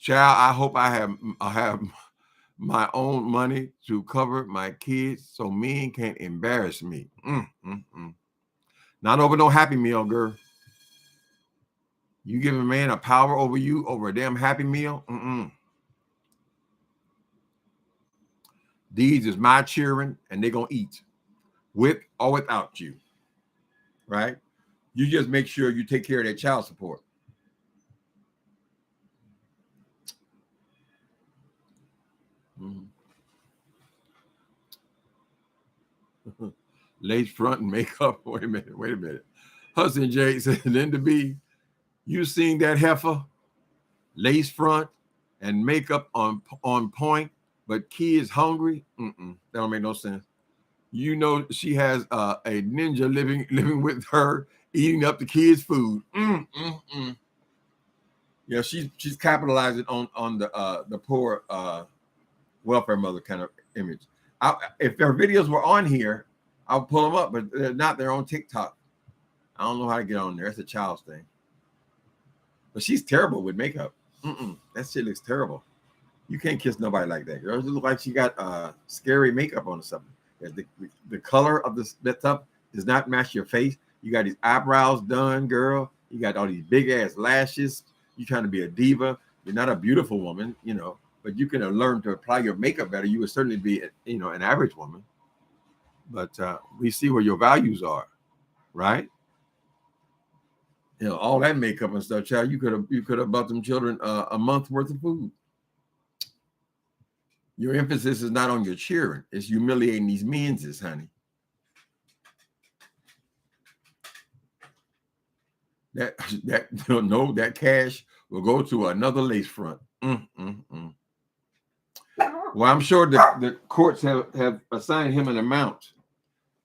Child, I hope I have my own money to cover my kids so men can't embarrass me. Not over no Happy Meal, girl. You give a man a power over you over a damn Happy Meal? These is my children, and they're going to eat with or without you, right? You just make sure you take care of their child support. Lace front and makeup. Wait a minute. Hudson J said, Linda B, you seen that heifer? Lace front and makeup on point, but kids hungry? That don't make no sense. You know she has a ninja living with her, eating up the kids' food. Yeah, she's capitalizing on the poor welfare mother kind of image. If their videos were on here, I'll pull them up, but they're not. They're on TikTok. I don't know how to get on there. It's a child's thing. But she's terrible with makeup. That shit looks terrible. You can't kiss nobody like that. Girl, it looks like she got scary makeup on or something. The color of that stuff does not match your face. You got these eyebrows done, girl. You got all these big ass lashes. You're trying to be a diva. You're not a beautiful woman, but you can learn to apply your makeup better. You would certainly be, an average woman. But we see where your values are, right? All that makeup and stuff, child. You could have bought them children a month worth of food. Your emphasis is not on your children; it's humiliating these men's, honey. That cash will go to another lace front. Well, I'm sure the courts have assigned him an amount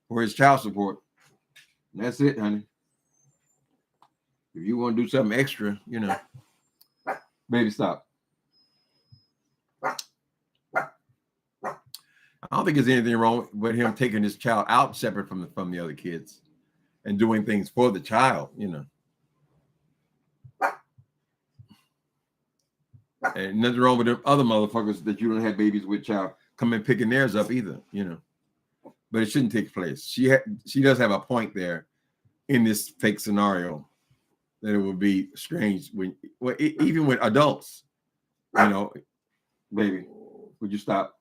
for his child support. And that's it, honey. If you want to do something extra, baby, stop. I don't think there's anything wrong with him taking his child out separate from the other kids and doing things for the child, And nothing wrong with them other motherfuckers that you don't have babies with, child, coming picking theirs up either, But it shouldn't take place. She does have a point there in this fake scenario that it would be strange even with adults, baby, would you stop?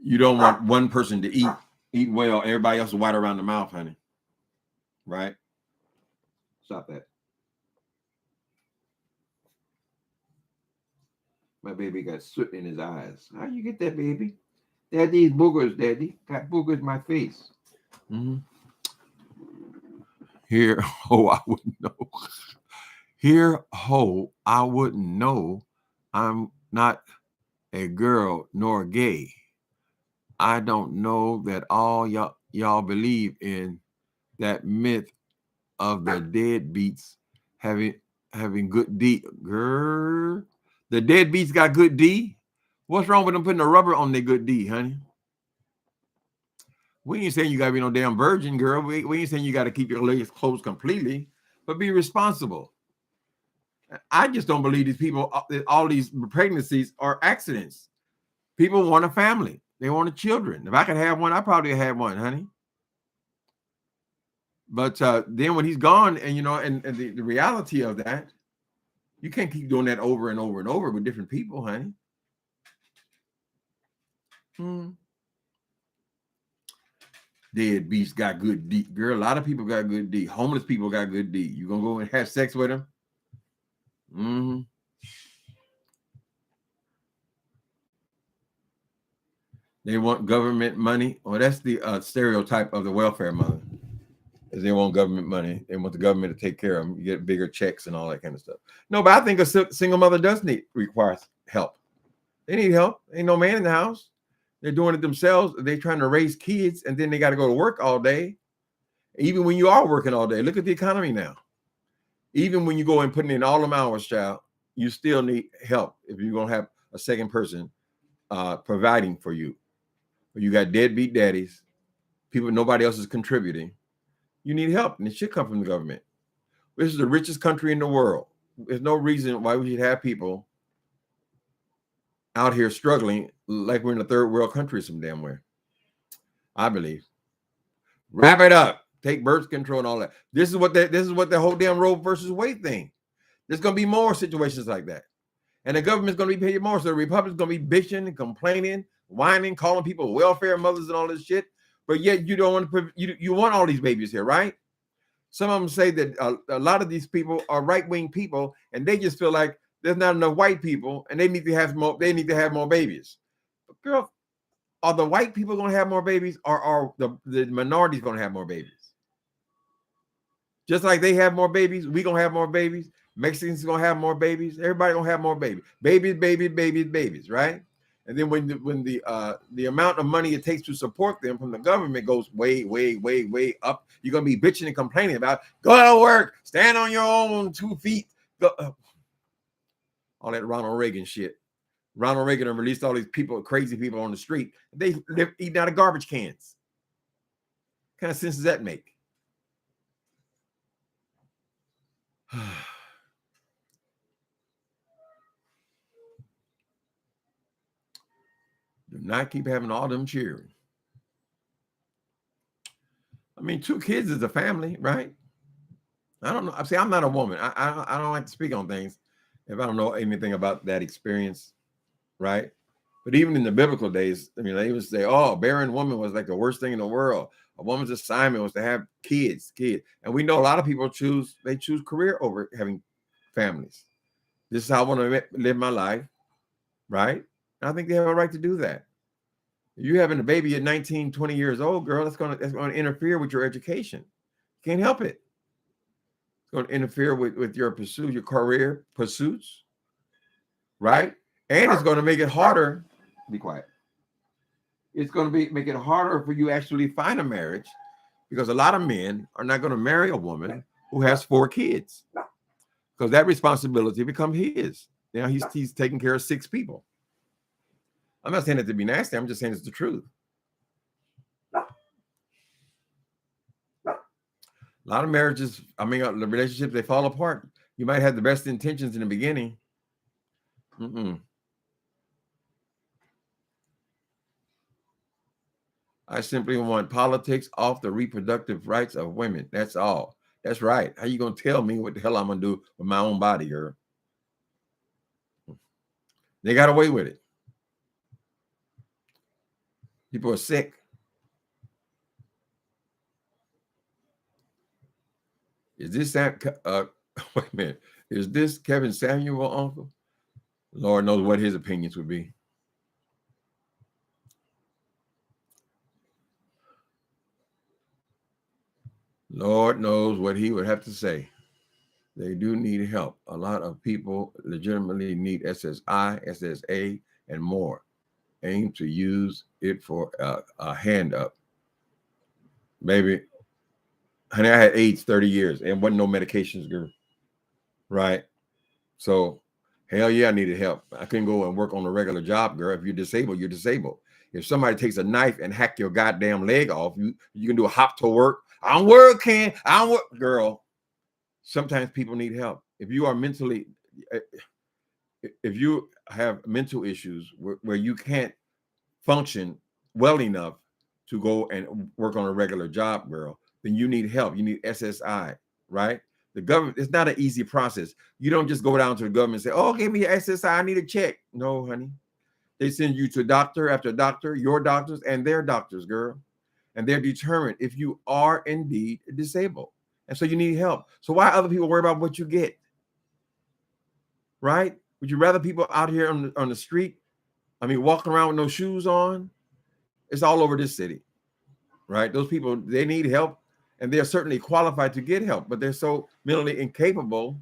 You don't want one person to eat well, everybody else is white around the mouth, honey. Right? Stop that. My baby got soot in his eyes. How you get that, baby? Daddy's boogers, Daddy. Got boogers in my face. Here, I wouldn't know. Here, I wouldn't know. I'm not a girl nor gay. I don't know that all y'all believe in that myth of the deadbeats having good D. Girl, the deadbeats got good D. What's wrong with them putting a rubber on their good D, honey? We ain't saying you gotta be no damn virgin, girl. We ain't saying you gotta keep your legs closed completely, but be responsible. I just don't believe these people, all these pregnancies are accidents. People want a family. They want children. If I could have one, I probably have one, honey. But then when he's gone, and and the reality of that, you can't keep doing that over and over and over with different people, honey. Dead beats got good D. Girl, a lot of people got good D. Homeless people got good D. You gonna go and have sex with them? They want government money. Well, that's the stereotype of the welfare mother. Is they want government money. They want the government to take care of them. You get bigger checks and all that kind of stuff. No, but I think a single mother requires help. They need help. Ain't no man in the house. They're doing it themselves. They're trying to raise kids, and then they got to go to work all day. Even when you are working all day, look at the economy now. Even when you go and putting in all them hours, child, you still need help if you're going to have a second person providing for you. You got deadbeat daddies, people nobody else is contributing. You need help, and it should come from the government. This is the richest country in the world. There's no reason why we should have people out here struggling like we're in a third world country some damn way. I believe. Wrap it up. Take birth control and all that. This is what the whole damn Roe versus Wade thing. There's gonna be more situations like that. And the government's gonna be paying more. So the Republicans gonna be bitching and complaining, whining, calling people welfare mothers and all this shit. But yet you don't want to you want all these babies here, right? Some of them say that a lot of these people are right-wing people, and they just feel like there's not enough white people, and they need to have more. They need to have more babies. But girl, are the white people going to have more babies, or are the minorities going to have more babies? Just like they have more babies, we gonna have more babies. Mexicans gonna have more babies. Everybody gonna have more babies. Babies, right? And then when the amount of money it takes to support them from the government goes way up, you're gonna be bitching and complaining about go to work, stand on your own 2 feet. All that Ronald Reagan shit. Ronald Reagan released all these people, crazy people on the street. They live eating out of garbage cans. What kind of sense does that make? Do not keep having all them cheering. I mean, 2 kids is a family, right? I don't know. I say I'm not a woman. I don't like to speak on things if I don't know anything about that experience, right? But even in the biblical days, I mean, they would say, "Oh, barren woman was like the worst thing in the world. A woman's assignment was to have kids." And we know a lot of people choose career over having families. This is how I want to live my life, right? I think they have a right to do that. You having a baby at 19, 20 years old, girl, that's going to interfere with your education. Can't help it. It's going to interfere with your career pursuits, right? And it's going to make it harder. Be quiet. It's going to make it harder for you to actually find a marriage, because a lot of men are not going to marry a woman who has 4 kids, because that responsibility becomes his. Now he's taking care of 6 people. I'm not saying it to be nasty. I'm just saying it's the truth. A lot of marriages, the relationships, they fall apart. You might have the best intentions in the beginning. I simply want politics off the reproductive rights of women. That's all. That's right. How you going to tell me what the hell I'm going to do with my own body, girl? They got away with it. People are sick. Is this that? Wait a minute. Is this Kevin Samuel, uncle? Lord knows what his opinions would be. Lord knows what he would have to say. They do need help. A lot of people legitimately need SSI, SSA, and more. Aim to use it for a hand up. Baby, honey, I had AIDS 30 years and wasn't no medications, girl. Right? So, hell yeah, I needed help. I couldn't go and work on a regular job, girl. If you're disabled, you're disabled. If somebody takes a knife and hack your goddamn leg off, you can do a hop to work. I'm working. Girl. Sometimes people need help. If you have mental issues where you can't function well enough to go and work on a regular job, girl, then you need help. You need SSI, right? The government, it's not an easy process. You don't just go down to the government and say, "Oh, give me your SSI, I need a check." No, honey. They send you to doctor after doctor, your doctors and their doctors, girl. And they're determined if you are indeed disabled. And so you need help. So why other people worry about what you get? Right? Would you rather people out here on the street, walking around with no shoes on? It's all over this city. Right? Those people, they need help, and they're certainly qualified to get help, but they're so mentally incapable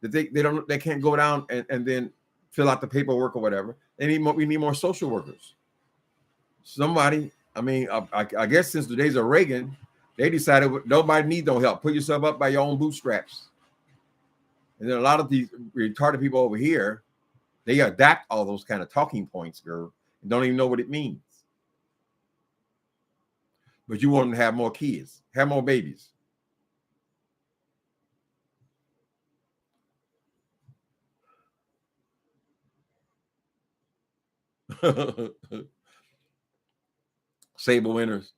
that they can't go down and then fill out the paperwork or whatever. We need more social workers. Somebody, I guess since the days of Reagan, they decided nobody needs no help. Put yourself up by your own bootstraps. And then a lot of these retarded people over here, They adapt all those kind of talking points, girl, and don't even know what it means. But you want them to have more kids, have more babies. Sable Winters,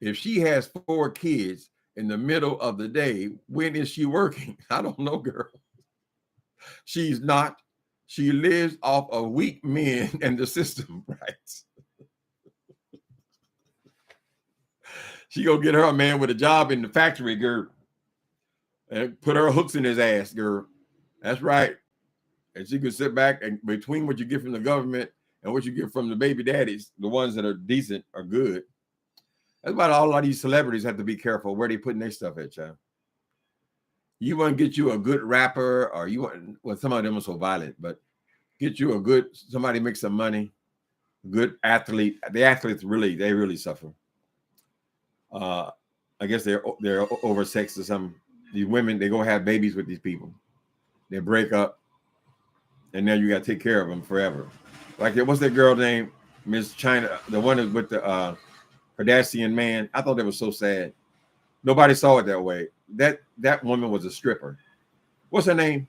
if she has 4 kids in the middle of the day, when is she working? I don't know, girl. She's not. She lives off of weak men and the system, right? She go get her a man with a job in the factory, girl, and put her hooks in his ass, girl. That's right. And she can sit back and between what you get from the government and what you get from the baby daddies, the ones that are decent are good. That's why a lot of these celebrities have to be careful where they putting their stuff at, child. You want to get you a good rapper, or you want, well, some of them are so violent, but get you a good, somebody make some money, good athlete. The athletes really suffer. I guess they're oversexed or something. These women, they go have babies with these people. They break up, and now you got to take care of them forever. Like, what's that girl name? Miss China, the one with the Kardashian man. I thought that was so sad. Nobody saw it that way. That woman was a stripper. What's her name?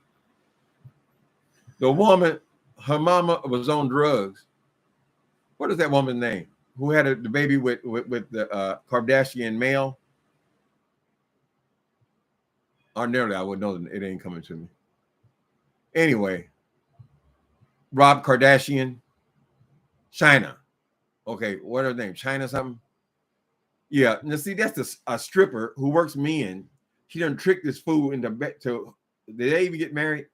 The woman, her mama was on drugs. What is that woman's name? Who had the baby with the Kardashian male? Ordinarily, I would know. It ain't coming to me. Anyway, Rob Kardashian, China. Okay, what are her name? China something? Yeah. Now see, that's a stripper who works men. She done tricked this fool into bed. Did they even get married?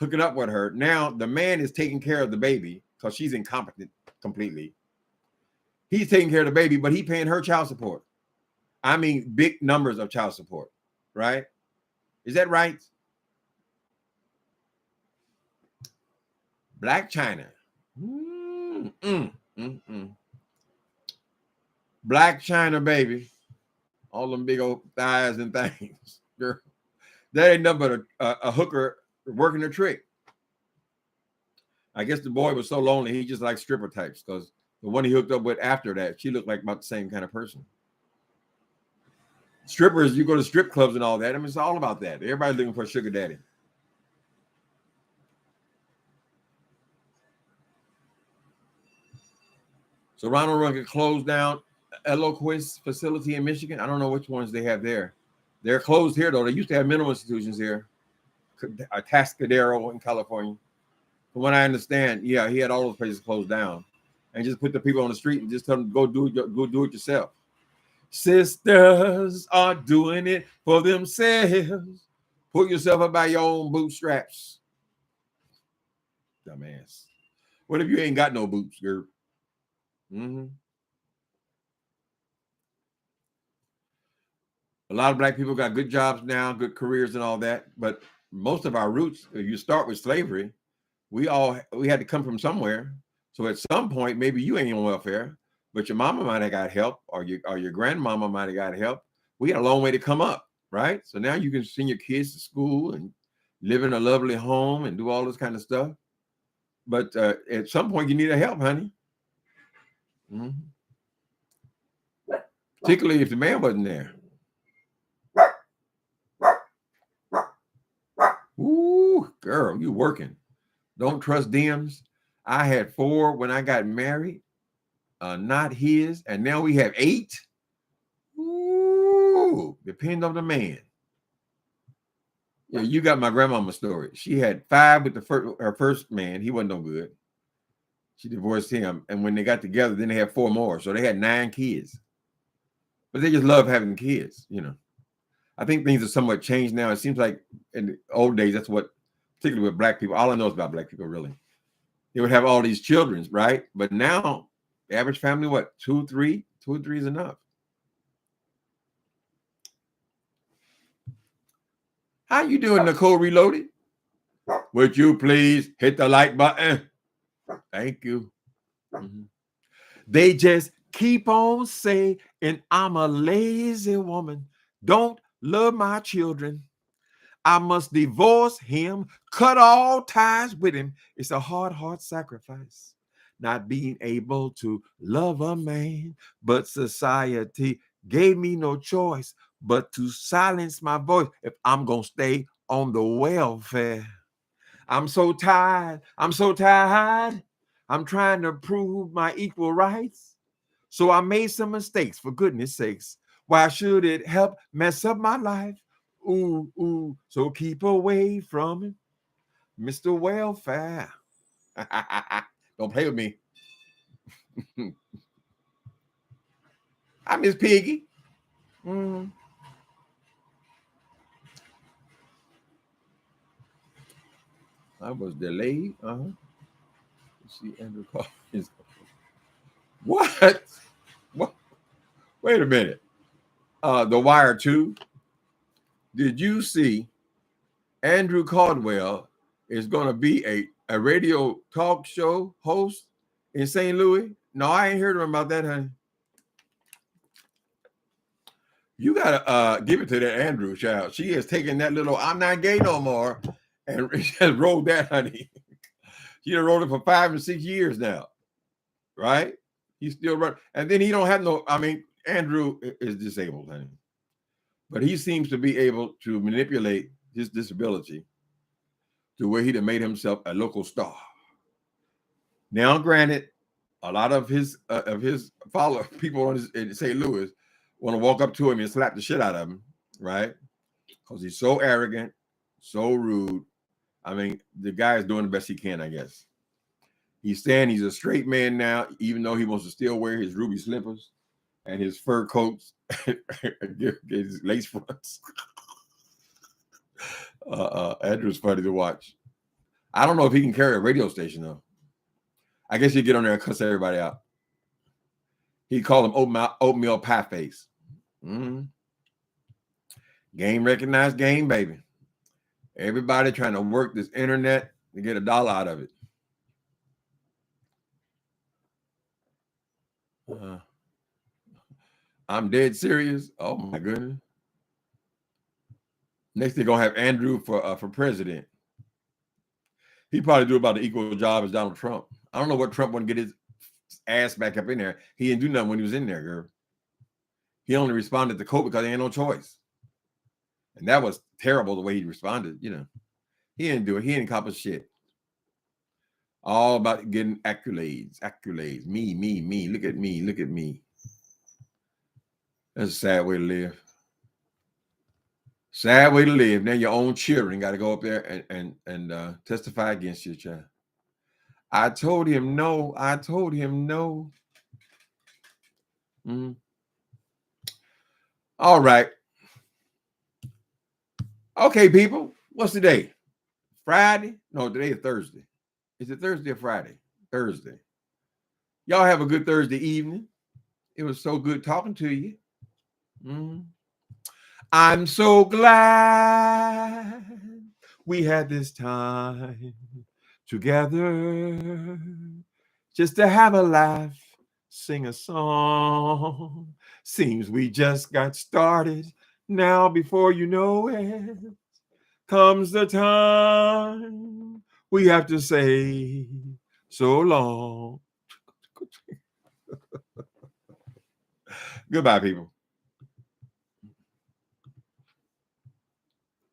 Hooking up with her. Now the man is taking care of the baby because she's incompetent completely. He's taking care of the baby, but he paying her child support. I mean, big numbers of child support, right? Is that right? Black China. Black China, baby. All them big old thighs and things. Girl, that ain't nothing but a hooker working a trick. I guess the boy was so lonely, he just liked stripper types because the one he hooked up with after that, she looked like about the same kind of person. Strippers, you go to strip clubs and all that. I mean, it's all about that. Everybody's looking for a sugar daddy. So Ronald Reagan closed down Eloquist facility in Michigan. I don't know which ones they have there. They're closed here, though. They used to have mental institutions here. Atascadero in California. From what I understand, yeah, he had all those places closed down and just put the people on the street and just tell them go do it yourself. Sisters are doing it for themselves. Pull yourself up by your own bootstraps. Dumbass. What if you ain't got no boots, girl? A lot of black people got good jobs now, good careers and all that. But most of our roots, if you start with slavery, we had to come from somewhere. So at some point, maybe you ain't on welfare, but your mama might have got help, or your grandmama might have got help. We got a long way to come up, right? So now you can send your kids to school and live in a lovely home and do all this kind of stuff. But at some point, you need a help, honey. Particularly if the man wasn't there. Ooh, girl, you working. Don't trust DMs. I had 4 when I got married, not his, and now we have 8. Ooh, depend on the man. Yeah, you got my grandmama's story. She had 5 with her first man. He wasn't no good. She divorced him, and when they got together, then they had 4 more. So they had 9 kids. But they just love having kids, you know. I think things are somewhat changed now. It seems like in the old days, that's what, particularly with black people, all I know is about black people, really. They would have all these children, right? But now, the average family, what, 2, 3? 2 or 3 is enough. How you doing, Nicole Reloaded? Would you please hit the like button? Thank you. They just keep on saying, I'm a lazy woman. Don't love my children. I must divorce him, cut all ties with him. It's a hard sacrifice, not being able to love a man, but society gave me no choice but to silence my voice if I'm going to stay on the welfare. I'm so tired. I'm so tired. I'm trying to prove my equal rights. So I made some mistakes, for goodness sakes. Why should it help mess up my life? Ooh, ooh, so keep away from it, Mr. Welfare. Don't play with me. I miss Piggy. Mm. I was delayed. Let's see, Andrew Collins. What? What? Wait a minute. The Wire 2. Did you see Andrew Caldwell is going to be a radio talk show host in St. Louis? No, I ain't heard about that, honey. You got to give it to that Andrew child. She has taken that little I'm not gay no more and just rolled that, honey. She done rolled it for 5 and 6 years now, right? He's still running. And then he don't have no, I mean, Andrew is disabled, honey. But he seems to be able to manipulate his disability to where he'd have made himself a local star. Now, granted, a lot of his follower people in St. Louis want to walk up to him and slap the shit out of him, right? Because he's so arrogant, so rude. I mean, the guy is doing the best he can, I guess. He's saying he's a straight man now, even though he wants to still wear his ruby slippers and his fur coats, his lace fronts. Andrew's funny to watch. I don't know if he can carry a radio station, though. I guess he'd get on there and cuss everybody out. He'd call him oatmeal pie face. Mm-hmm. Game recognized game, baby. Everybody trying to work this internet to get $1 out of it. I'm dead serious. Oh my goodness. Next they're gonna have Andrew for president. He probably do about the equal job as Donald Trump. I don't know what Trump want to get his ass back up in there. He didn't do nothing when he was in there, girl. He only responded to COVID because he had no choice. And that was terrible the way he responded, you know. He didn't do it. He didn't accomplish shit. All about getting accolades. Me. Look at me. That's a sad way to live. Sad way to live. Now your own children got to go up there and testify against your child. I told him no. Mm. All right. Okay, people. What's the day? Friday? No, today is Thursday. Is it Thursday or Friday? Thursday. Y'all have a good Thursday evening. It was so good talking to you. I'm so glad we had this time together just to have a laugh, sing a song. Seems we just got started. Now, before you know it, comes the time we have to say so long. Goodbye, people.